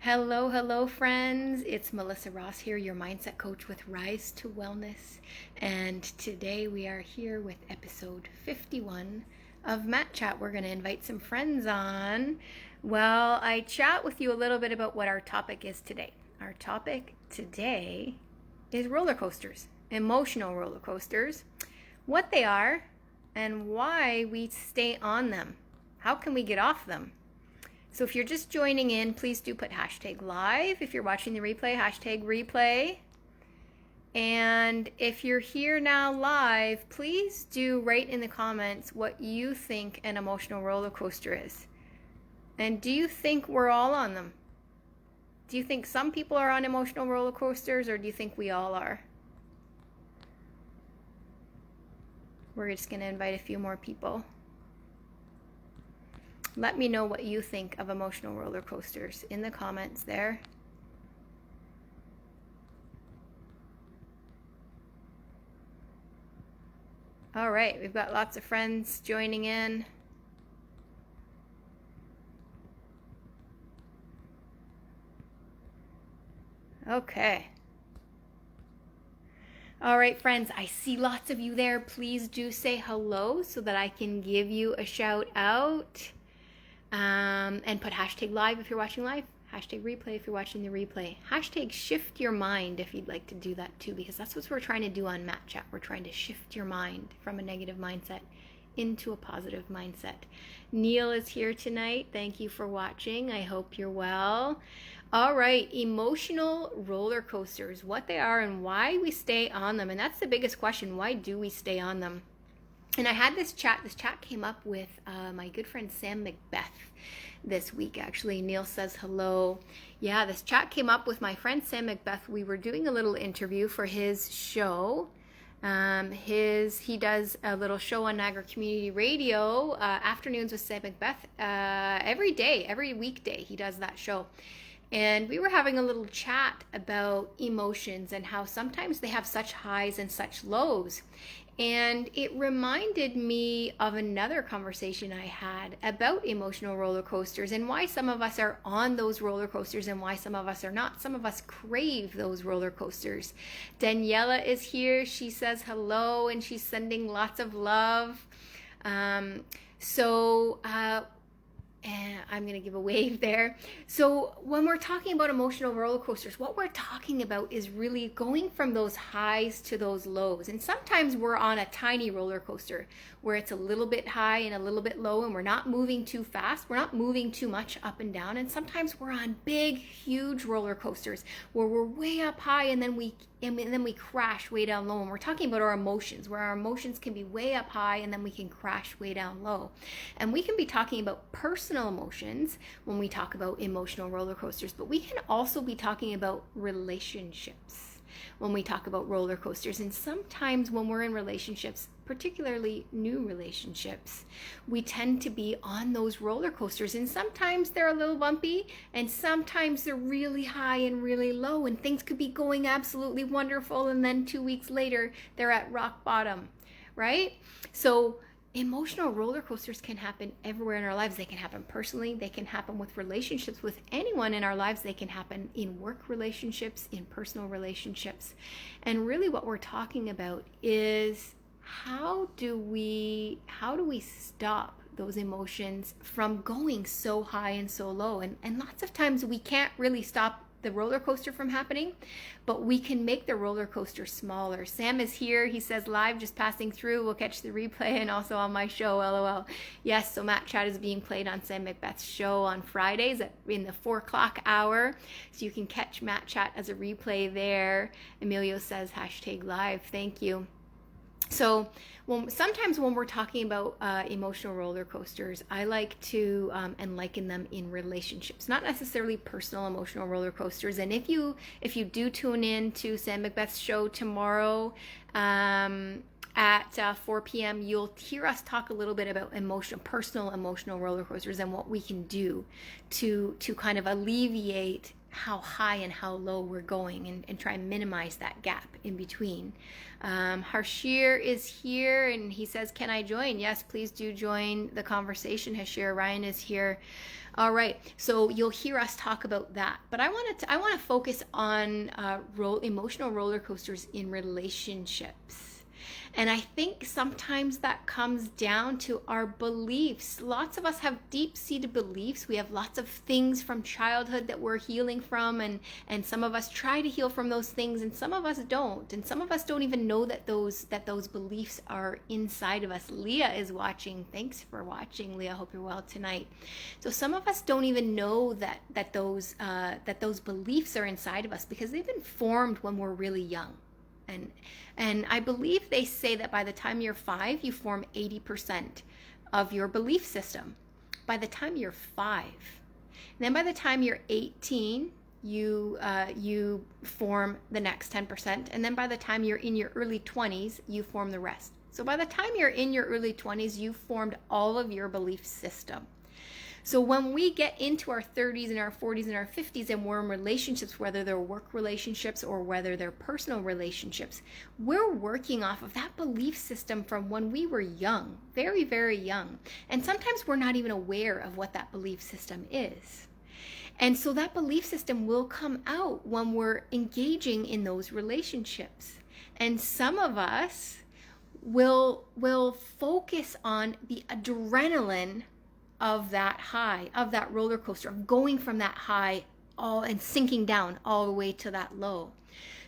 Hello, hello, friends. It's Melissa Ross here, your mindset coach with Rise to Wellness. And today we are here with episode 51 of Matt Chat. We're going to invite some friends on. Well, I chat with you a little bit about what our topic is today. Our topic today is roller coasters, emotional roller coasters, what they are, and why we stay on them. How can we get off them? So if you're just joining in, please do put hashtag live. If you're watching the replay, hashtag replay. And if you're here now live, please do write in the comments what you think an emotional roller coaster is. And do you think we're all on them? Do you think some people are on emotional roller coasters, or do you think we all are? We're just going to invite a few more people. Let me know what you think of emotional roller coasters in the comments there. All right, we've got lots of friends joining in. Okay. All right, friends, I see lots of you there. Please do say hello so that I can give you a shout out. And put hashtag live if you're watching live, hashtag replay if you're watching the replay, hashtag shift your mind if you'd like to do that too, because that's what we're trying to do on Matt Chat. We're trying to shift your mind from a negative mindset into a positive mindset. Neil is here tonight. Thank you for watching. I hope you're well. All right, emotional roller coasters, what they are and why we stay on them. And that's the biggest question. Why do we stay on them? And I had this chat came up with my good friend Sam Macbeth this week, actually. Neil says hello. Yeah, this chat came up with my friend Sam Macbeth. We were doing a little interview for his show. He does a little show on Niagara Community Radio, Afternoons with Sam Macbeth, every day, every weekday he does that show. And we were having a little chat about emotions and how sometimes they have such highs and such lows. And it reminded me of another conversation I had about emotional roller coasters and why some of us are on those roller coasters and why some of us are not. Some of us crave those roller coasters. Daniela is here. She says hello and she's sending lots of love. And I'm going to give a wave there. So when we're talking about emotional roller coasters, what we're talking about is really going from those highs to those lows. And sometimes we're on a tiny roller coaster where it's a little bit high and a little bit low and we're not moving too fast. We're not moving too much up and down. And sometimes we're on big, huge roller coasters where we're way up high and then we crash way down low. And we're talking about our emotions, where our emotions can be way up high and then we can crash way down low. And we can be talking about personal emotions when we talk about emotional roller coasters, but we can also be talking about relationships when we talk about roller coasters. And sometimes when we're in relationships, particularly new relationships, we tend to be on those roller coasters, and sometimes they're a little bumpy and sometimes they're really high and really low, and things could be going absolutely wonderful and then 2 weeks later they're at rock bottom, right? So emotional roller coasters can happen everywhere in our lives. They can happen personally. They can happen with relationships with anyone in our lives. They can happen in work relationships, in personal relationships. And really what we're talking about is how do we stop those emotions from going so high and so low? And lots of times we can't really stop the roller coaster from happening, but we can make the roller coaster smaller. Sam is here. He says live, just passing through. We'll catch the replay and also on my show, LOL. Yes, so Matt Chat is being played on Sam Macbeth's show on Fridays in the 4 o'clock hour. So you can catch Matt Chat as a replay there. Emilio says hashtag live. Thank you. So sometimes when we're talking about emotional roller coasters, I like to and liken them in relationships, not necessarily personal emotional roller coasters. And if you do tune in to Sam Macbeth's show tomorrow at 4 p.m., you'll hear us talk a little bit about personal emotional roller coasters and what we can do to kind of alleviate how high and how low we're going and try and minimize that gap in between. Harshir is here and he says, can I join? Yes, please do join the conversation. Harshir, Ryan is here. All right, so you'll hear us talk about that, but I want to focus on emotional roller coasters in relationships. And I think sometimes that comes down to our beliefs. Lots of us have deep-seated beliefs. We have lots of things from childhood that we're healing from, and some of us try to heal from those things, and some of us don't. And some of us don't even know that those beliefs are inside of us. Leah is watching. Thanks for watching, Leah. Hope you're well tonight. So some of us don't even know that those beliefs are inside of us because they've been formed when we're really young. And I believe they say that by the time you're 5, you form 80% of your belief system. By the time you're 5. And then by the time you're 18, you form the next 10%. And then by the time you're in your early 20s, you form the rest. So by the time you're in your early 20s, you've formed all of your belief system. So when we get into our 30s and our 40s and our 50s and we're in relationships, whether they're work relationships or whether they're personal relationships, we're working off of that belief system from when we were young, very, very young. And sometimes we're not even aware of what that belief system is. And so that belief system will come out when we're engaging in those relationships. And some of us will focus on the adrenaline of that high, of that roller coaster, of going from that high and sinking down all the way to that low.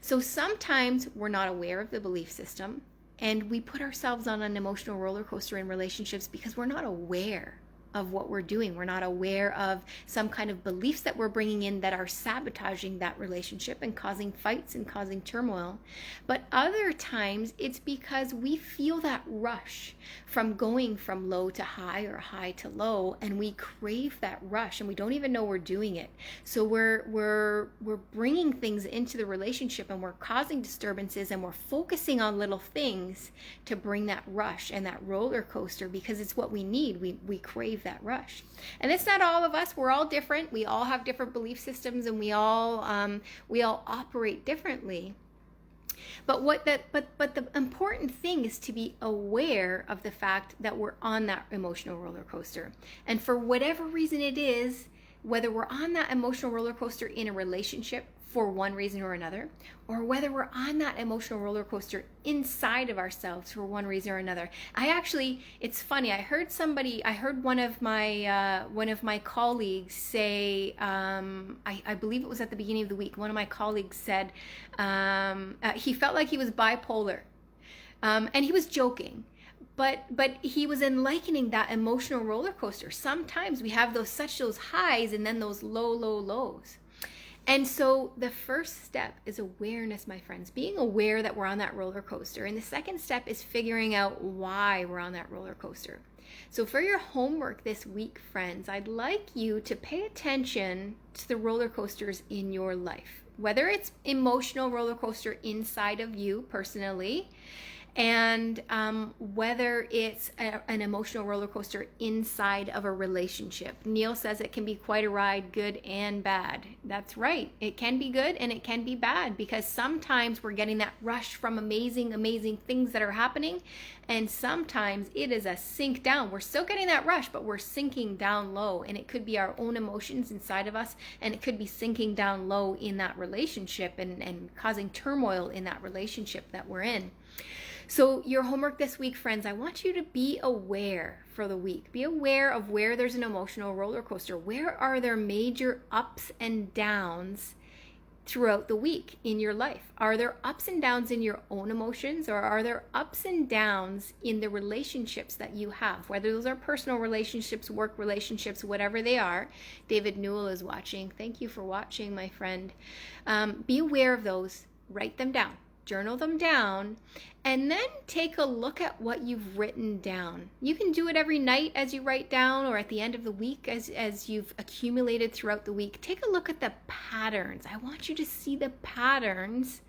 So sometimes we're not aware of the belief system and we put ourselves on an emotional roller coaster in relationships because we're not aware of what we're doing. We're not aware of some kind of beliefs that we're bringing in that are sabotaging that relationship and causing fights and causing turmoil. But other times it's because we feel that rush from going from low to high or high to low, and we crave that rush and we don't even know we're doing it. So we're bringing things into the relationship and we're causing disturbances and we're focusing on little things to bring that rush and that roller coaster because it's what we need. We crave that rush. And it's not all of us. We're all different. We all have different belief systems and we all operate differently. But the important thing is to be aware of the fact that we're on that emotional roller coaster. And for whatever reason it is, whether we're on that emotional roller coaster in a relationship for one reason or another, or whether we're on that emotional roller coaster inside of ourselves for one reason or another. It's funny, I heard one of my colleagues say, I believe it was at the beginning of the week, one of my colleagues said he felt like he was bipolar, and he was joking. But he was likening that emotional roller coaster. Sometimes we have those highs and then those low lows. And so the first step is awareness, my friends, being aware that we're on that roller coaster. And the second step is figuring out why we're on that roller coaster. So for your homework this week, friends, I'd like you to pay attention to the roller coasters in your life, whether it's emotional roller coaster inside of you personally, and whether it's an emotional roller coaster inside of a relationship. Neil says it can be quite a ride, good and bad. That's right. It can be good and it can be bad because sometimes we're getting that rush from amazing, amazing things that are happening. And sometimes it is a sink down. We're still getting that rush, but we're sinking down low. And it could be our own emotions inside of us, and it could be sinking down low in that relationship and causing turmoil in that relationship that we're in. So your homework this week, friends, I want you to be aware for the week. Be aware of where there's an emotional roller coaster. Where are there major ups and downs throughout the week in your life? Are there ups and downs in your own emotions, or are there ups and downs in the relationships that you have? Whether those are personal relationships, work relationships, whatever they are. David Newell is watching. Thank you for watching, my friend. Be aware of those. Write them down. Journal them down, and then take a look at what you've written down. You can do it every night as you write down, or at the end of the week as you've accumulated throughout the week. Take a look at the patterns. I want you to see the patterns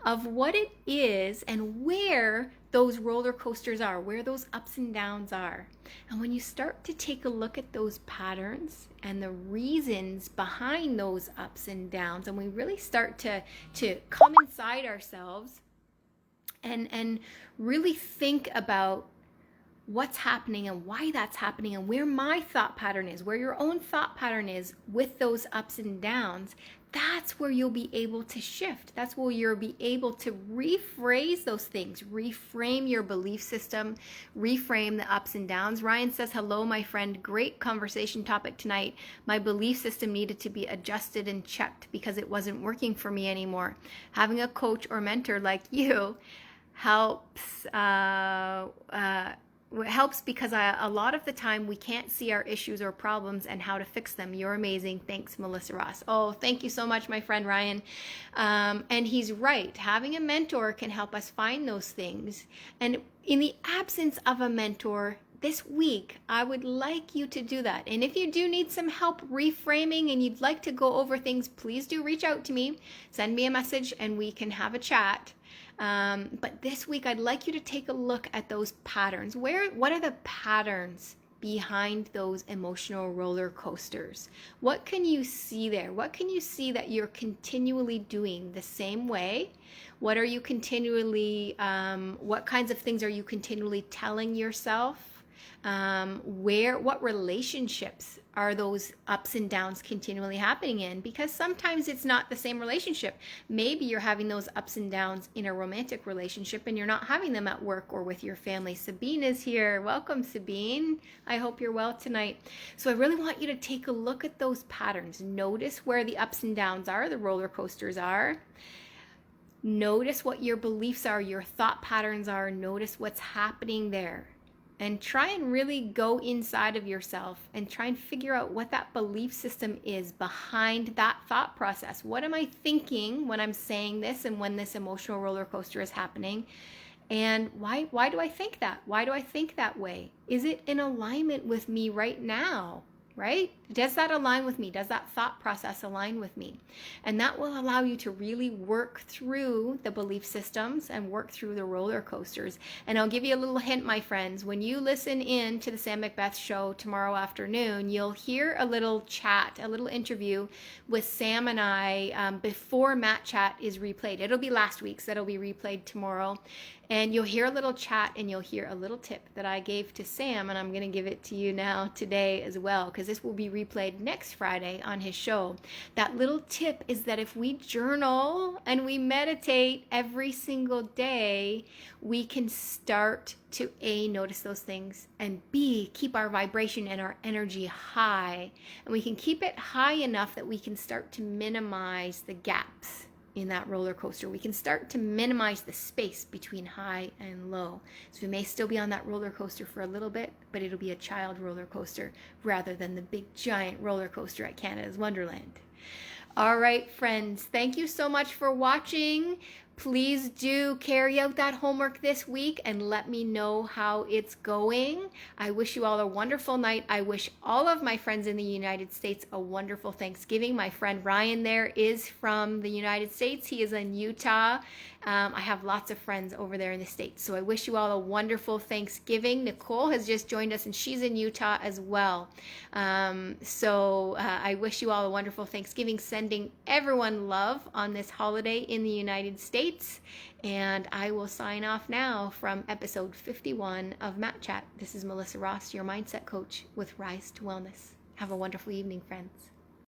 of what it is and where those roller coasters are, where those ups and downs are. And when you start to take a look at those patterns and the reasons behind those ups and downs, and we really start to come inside ourselves and really think about what's happening and why that's happening and where my thought pattern is, where your own thought pattern is with those ups and downs, that's where you'll be able to shift. That's where you'll be able to rephrase those things, reframe your belief system, reframe the ups and downs. Ryan says, hello, my friend. Great conversation topic tonight. My belief system needed to be adjusted and checked because it wasn't working for me anymore. Having a coach or mentor like you helps helps because a lot of the time we can't see our issues or problems and how to fix them. You're amazing. Thanks, Melissa Ross. Oh, thank you so much, my friend Ryan. And he's right. Having a mentor can help us find those things. And in the absence of a mentor, this week, I would like you to do that. And if you do need some help reframing and you'd like to go over things, please do reach out to me. Send me a message and we can have a chat. But this week, I'd like you to take a look at those patterns. What are the patterns behind those emotional roller coasters? What can you see there? What can you see that you're continually doing the same way? What are you continually, what kinds of things are you continually telling yourself? What relationships are those ups and downs continually happening in? Because sometimes it's not the same relationship. Maybe you're having those ups and downs in a romantic relationship and you're not having them at work or with your family. Sabine is here. Welcome, Sabine. I hope you're well tonight. So I really want you to take a look at those patterns. Notice where the ups and downs are, the roller coasters are. Notice what your beliefs are, your thought patterns are. Notice what's happening there. And try and really go inside of yourself and try and figure out what that belief system is behind that thought process. What am I thinking when I'm saying this and when this emotional roller coaster is happening? And why do I think that? Why do I think that way? Is it in alignment with me right now? Right? Does that align with me? Does that thought process align with me? And that will allow you to really work through the belief systems and work through the roller coasters. And I'll give you a little hint, my friends. When you listen in to the Sam Macbeth show tomorrow afternoon, you'll hear a little chat, a little interview with Sam and I before Matt Chat is replayed. It'll be last week's, that'll be replayed tomorrow. And you'll hear a little chat and you'll hear a little tip that I gave to Sam, and I'm going to give it to you now today as well, because this will be replayed next Friday on his show. That little tip is that if we journal and we meditate every single day, we can start to A, notice those things, and B, keep our vibration and our energy high. And we can keep it high enough that we can start to minimize the gaps in that roller coaster. We can start to minimize the space between high and low. So we may still be on that roller coaster for a little bit, but it'll be a child roller coaster rather than the big giant roller coaster at Canada's Wonderland. All right, friends, thank you so much for watching. Please do carry out that homework this week and let me know how it's going. I wish you all a wonderful night. I wish all of my friends in the United States a wonderful Thanksgiving. My friend Ryan there is from the United States. He is in Utah. I have lots of friends over there in the States. So I wish you all a wonderful Thanksgiving. Nicole has just joined us and she's in Utah as well. I wish you all a wonderful Thanksgiving, sending everyone love on this holiday in the United States. And I will sign off now from episode 51 of Matt Chat. This is Melissa Ross, your mindset coach with Rise to Wellness. Have a wonderful evening, friends.